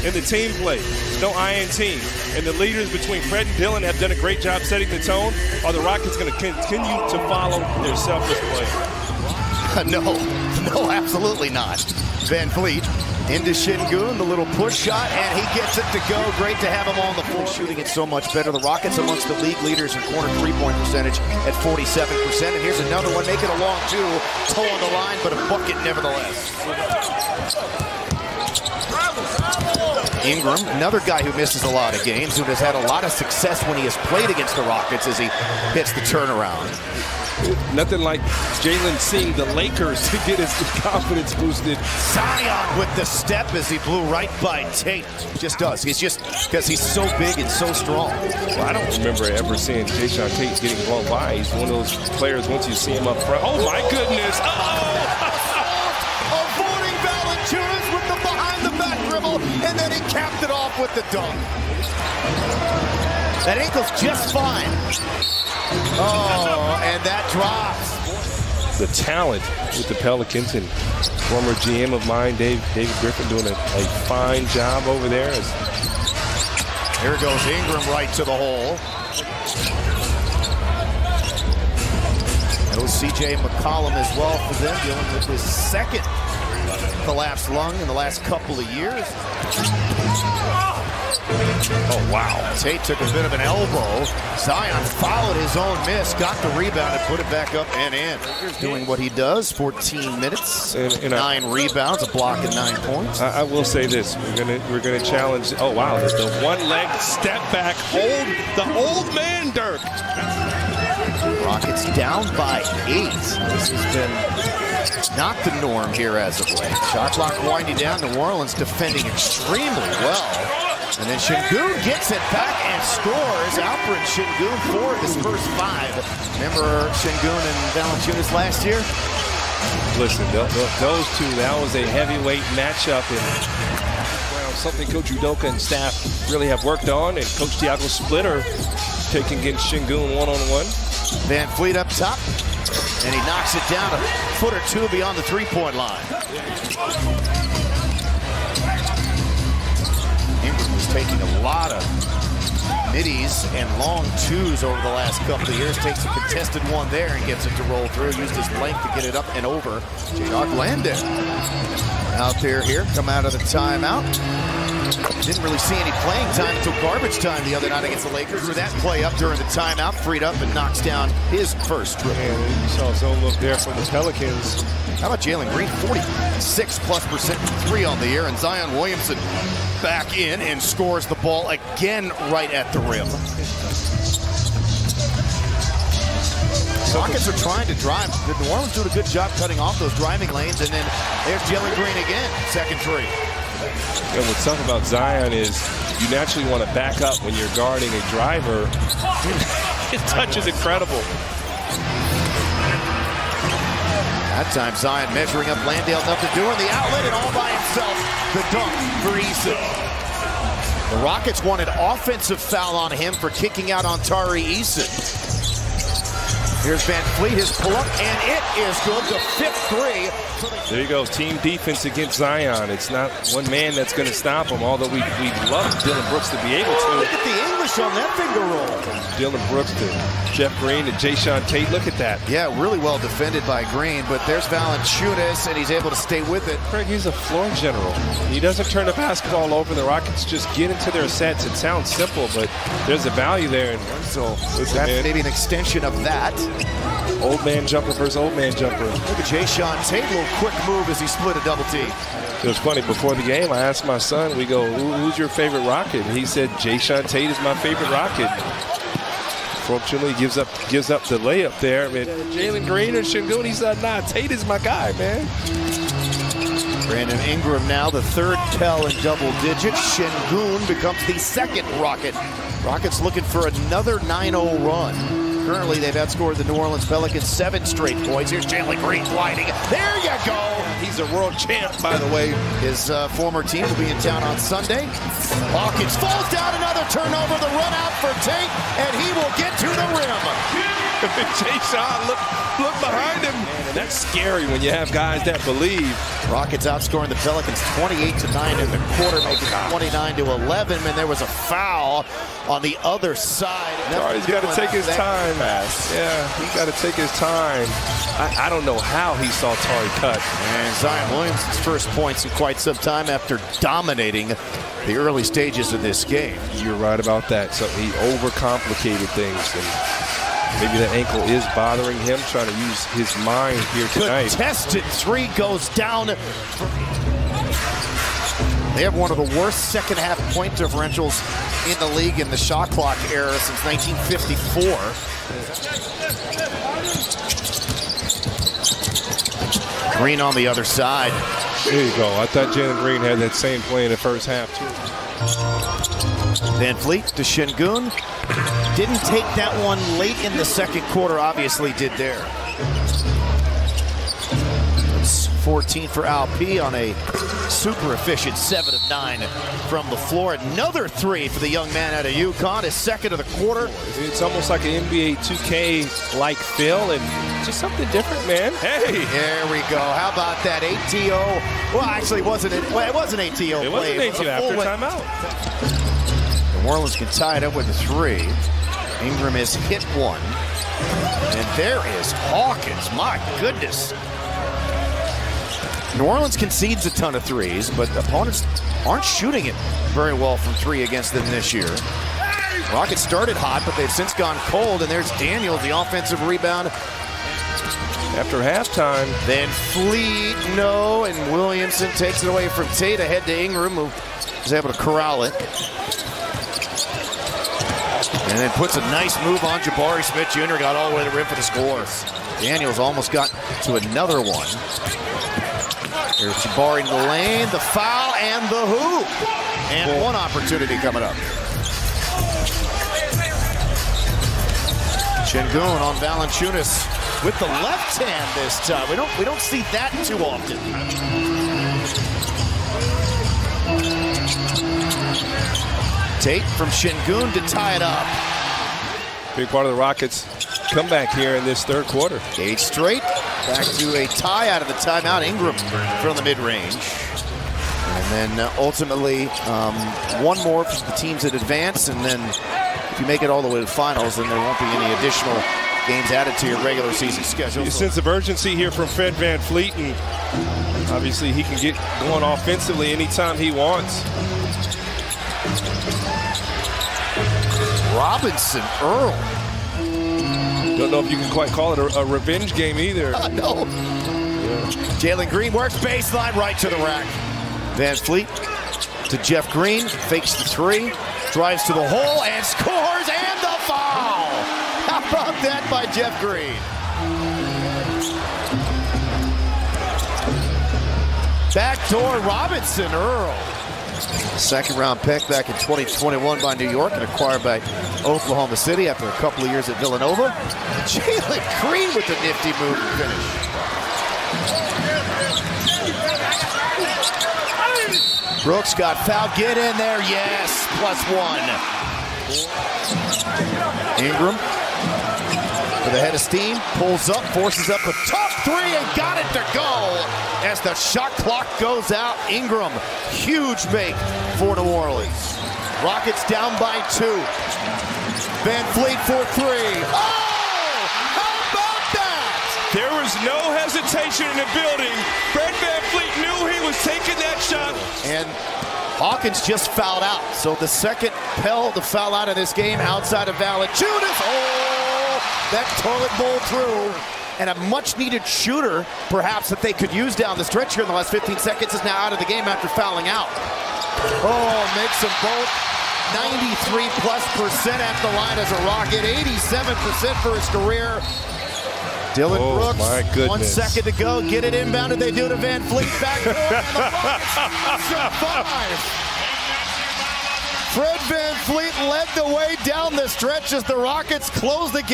in the team play. No iron team. And the leaders between Fred and Dillon have done a great job setting the tone. Are the Rockets going to continue to follow their selfless play? No, absolutely not. Van Fleet into Şengün, the little push shot, and he gets it to go. Great to have him on the floor. Shooting it so much better. The Rockets amongst the league leaders in corner three-point percentage at 47%. And here's another one, making a long two. Toe on the line, but a bucket nevertheless. Ingram, another guy who misses a lot of games, who has had a lot of success when he has played against the Rockets as he hits the turnaround. Nothing like Jalen seeing the Lakers to get his confidence boosted. Zion with the step as he blew right by Tate. Just does. He's just, because he's so big and so strong. Well, I don't remember ever seeing Jason Tate getting blown by. He's one of those players, once you see him up front. Oh, my goodness. Avoiding Valanciunas with the behind-the-back dribble, and then he capped it off with the dunk. That ankle's just fine. Oh, and that drops. The talent with the Pelicans, and former GM of mine, David Griffin, doing a fine job over there. Here goes Ingram right to the hole. Goes C.J. McCollum as well for them, dealing with his second collapsed lung in the last couple of years. Oh, wow. Tate took a bit of an elbow. Zion followed his own miss, got the rebound, and put it back up and in. Doing what he does, 14 minutes, and 9 rebounds, a block, and 9 points. I will say this, we're gonna challenge, oh, wow, the one-leg step back, the old man Dirk. Rockets down by 8. This has been not the norm here as of late. Shot clock winding down. New Orleans defending extremely well. And then Şengün gets it back and scores. Alperen Şengün, 4 of his first 5. Remember Şengün and Valanciunas last year? Listen, those two, that was a heavyweight matchup. And something Coach Udoka and staff really have worked on. And Coach Tiago Splitter taking against Şengün one-on-one. Van Fleet up top. And he knocks it down a foot or two beyond the three-point line. Ingram was taking a lot of middies and long twos over the last couple of years. Takes a contested one there and gets it to roll through. Used his length to get it up and over. J-Dog Landon out there here. Come out of the timeout. Didn't really see any playing time until garbage time the other night against the Lakers. Drew that play up during the timeout, freed up and knocks down his first triple. And you saw his own look there from the Pelicans. How about Jalen Green? 46+% from 3 on the year, and Zion Williamson back in and scores the ball again right at the rim. Rockets are trying to drive. The New Orleans doing a good job cutting off those driving lanes, and then there's Jalen Green again, second three. And what's tough about Zion is you naturally want to back up when you're guarding a driver. His touch is incredible. That time Zion measuring up Landale, nothing doing. The outlet and all by himself. The dunk for Eason. The Rockets want an offensive foul on him for kicking out on Tari Eason. Here's Van Fleet, his pull-up, and it is good. The 5th three. There you go, team defense against Zion. It's not one man that's going to stop him, although we love Dillon Brooks to be able to. Look at the English on that finger roll. Dillon Brooks to Jeff Green to Jason Tate. Look at that. Yeah, really well defended by Green, but there's Valanciunas, and he's able to stay with it. Craig, he's a floor general. He doesn't turn the basketball over. The Rockets just get into their sets. It sounds simple, but there's a value there. And so that's maybe an extension of that. Old man jumper versus old man jumper. Look at Jason Tate, a little quick move as he split a double team. It was funny, before the game, I asked my son, we go, who's your favorite Rocket? And he said, Jason Tate is my favorite Rocket. Fortunately, gives up the layup there. I mean, Jalen Green or Şengün, he said, nah, Tate is my guy, man. Brandon Ingram now the 3rd Pell in double digits. Şengün becomes the 2nd Rocket. Rockets looking for another 9-0 run. Currently, they've outscored the New Orleans Pelicans 7 straight points. Here's Jalen Green sliding. There you go. He's a world champ, by the way. His former team will be in town on Sunday. Hawkins falls down, another turnover. The run out for Tate, and he will get to the rim. Jay Sean, look behind him. Man, and that's scary when you have guys that believe. Rockets outscoring the Pelicans 28-9 in the quarter, making it 29-11, and there was a foul on the other side. He's got to take his time. Yeah, he got to take his time. I don't know how he saw Tari cut. And Zion Williamson's first points in quite some time after dominating the early stages of this game. You're right about that. So he overcomplicated things, and maybe that ankle is bothering him, trying to use his mind here tonight. Contested three goes down. They have one of the worst second half point differentials in the league in the shot clock era since 1954. Green on the other side. There you go. I thought Jalen Green had that same play in the first half, too. Van Fleet to Şengün. Didn't take that one late in the second quarter, obviously did there. It's 14 for Alp on a super efficient 7 of 9 from the floor. Another three for the young man out of UConn, his second of the quarter. It's almost like an NBA 2K-like feel, and just something different, man. Hey! There we go. How about that ATO? Well, actually, it wasn't an ATO play. It wasn't an ATO after timeout. New Orleans can tie it up with a three. Ingram has hit one. And there is Hawkins. My goodness. New Orleans concedes a ton of threes, but opponents aren't shooting it very well from three against them this year. Rockets started hot, but they've since gone cold, and there's Daniels, the offensive rebound. After halftime. Then Fleet, no, and Williamson takes it away from Tate, ahead to Ingram, who is able to corral it. And then puts a nice move on Jabari Smith Jr., got all the way to the rim for the score. Daniels almost got to another one. Here's Jabari in the lane, the foul, and the hoop. And one opportunity coming up. Şengün on Valanciunas with the left hand this time. We don't see that too often. Tate from Şengün to tie it up. Big part of the Rockets' comeback here in this third quarter. 8 straight. Back to a tie out of the timeout. Ingram from the mid-range. And then ultimately one more for the teams that advance. And then if you make it all the way to the finals, then there won't be any additional games added to your regular season schedule. A sense of urgency here from Fred VanVleet, and obviously he can get going offensively anytime he wants. Robinson Earl. Don't know if you can quite call it a revenge game either. No. Yeah. Jalen Green works baseline right to the rack. VanVleet to Jeff Green, fakes the three, drives to the hole and scores, and the foul. How about that by Jeff Green? Backdoor Robinson Earl. Second round pick back in 2021 by New York and acquired by Oklahoma City after a couple of years at Villanova. Jalen Green with the nifty move and finish. Brooks got fouled. Get in there. Yes. +1. Ingram with a head of steam. Pulls up. Forces up a top three and got it to go. As the shot clock goes out, Ingram, huge make for New Orleans. Rockets down by 2. VanVleet for 3. Oh! How about that? There was no hesitation in the building. Fred VanVleet knew he was taking that shot. And Hawkins just fouled out. So the second the foul out of this game outside of Valanciunas. Oh! That toilet bowl through. And a much-needed shooter, perhaps, that they could use down the stretch here in the last 15 seconds is now out of the game after fouling out. Oh, makes them both 93+% at the line as a Rocket, 87% for his career. Dylan Brooks, my goodness. 1 second to go, get it inbounded. They do to VanVleet, back door, and the Bucks survive. Fred VanVleet led the way down the stretch as the Rockets close the game.